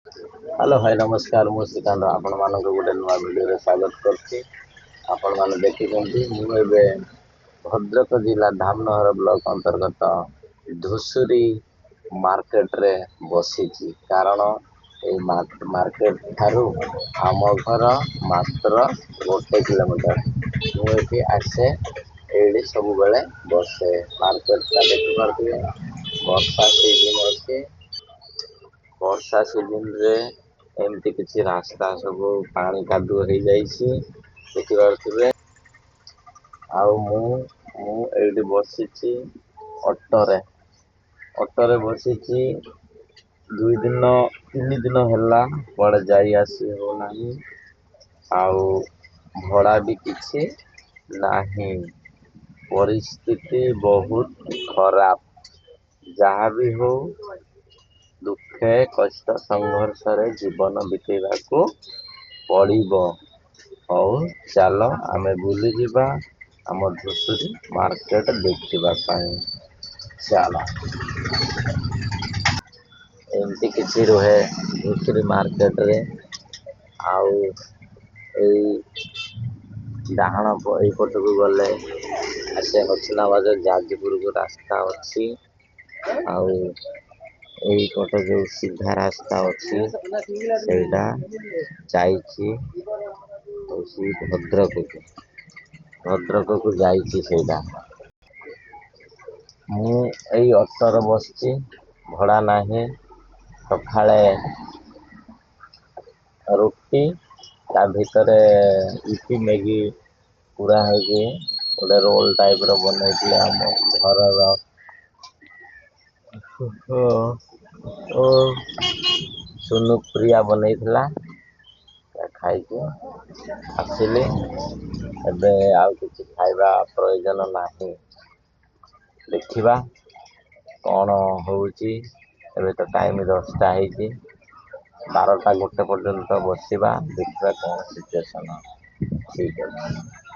Hello भाई नमस्कार मु श्रीकांत आपण मानक गोटे नुआ वीडियो रे स्वागत करछि। आपण माने देखिछन्ती मु एबे भद्रक जिला धामनगर ब्लॉक अंतर्गत धुसुरी मार्केट रे बसिछि कारण ए मार्केट थारु आम घर मात्र 1 किलोमीटर। मु एठी आसे एडी सब बेले बसे मार्केट ता देखि पारथिबे वर्षा सीजन अछि। वर्षा सीजन रे एमती किसी रास्ता सब पानी कादुଅ ହେଇଯାଇଛି ଦେଖିପାରୁଥିବେ। ଆଉ ମୁଁ ଏଇଠି ବସିଛି ଅଟୋରେ ବସିଛି। 2 ଦିନ 3 ଦିନ ହେଲା କୁଆଡେ ଯାଇ ଆସି ହଉନାହିଁ। ଆଉ ଭଡ଼ା ବି କିଛି ନାହିଁ। ପରିସ୍ଥିତି ବହୁତ ଖରାପ। ଯାହା ବି ହଉ ଦୁଃଖେ କଷ୍ଟ ସଂଘର୍ଷରେ ଜୀବନ ବିତେଇବାକୁ ପଡ଼ିବ। ହଉ ଚାଲ ଆମେ ବୁଲିଯିବା ଆମ ଧୂସୁରୀ ମାର୍କେଟ ଦେଖିବା ପାଇଁ ଚାଲ। ଏମିତି କିଛି ରୁହେ ଧୂସୁରୀ ମାର୍କେଟରେ। ଆଉ ଏଇ ଡାହାଣ ଏଇପଟକୁ ଗଲେ ଆସେ ହସନାବାଜ ଯାଜପୁରକୁ ରାସ୍ତା ଅଛି। ଆଉ ଏଇପଟେ ଯୋଉ ସିଧା ରାସ୍ତା ଅଛି ସେଇଟା ଯାଇଛି ହଉଛି ଭଦ୍ରକକୁ ଯାଇଛି ସେଇଟା। ମୁଁ ଏଇ ଅଟୋରେ ବସିଛି ଭଡ଼ା ନାହିଁ। ସକାଳେ ରୁଟି ତା ଭିତରେ ଇପି ମ୍ୟାଗି ପୁରା ହେଇକି ଗୋଟେ ରୋଲ ଟାଇପ ର ବନେଇଥିଲେ ଆମ ଘରର ଓ ସୁନୁପ୍ରିୟା ବନେଇଥିଲା। ଖାଇକି ଆସିଲି। ଏବେ ଆଉ କିଛି ଖାଇବା ପ୍ରয়োଜନ ନାହିଁ। ଦେଖିବା କଣ ହଉଛି। ଏବେ ତ ଟାଇମ 10ଟା ହେଇଛି। 12ଟା 1 ପର୍ଯ୍ୟନ୍ତ ବସିବା ଦେଖିବା କଣ ସିଚୁଏସନ ଠିକ ଅଛି।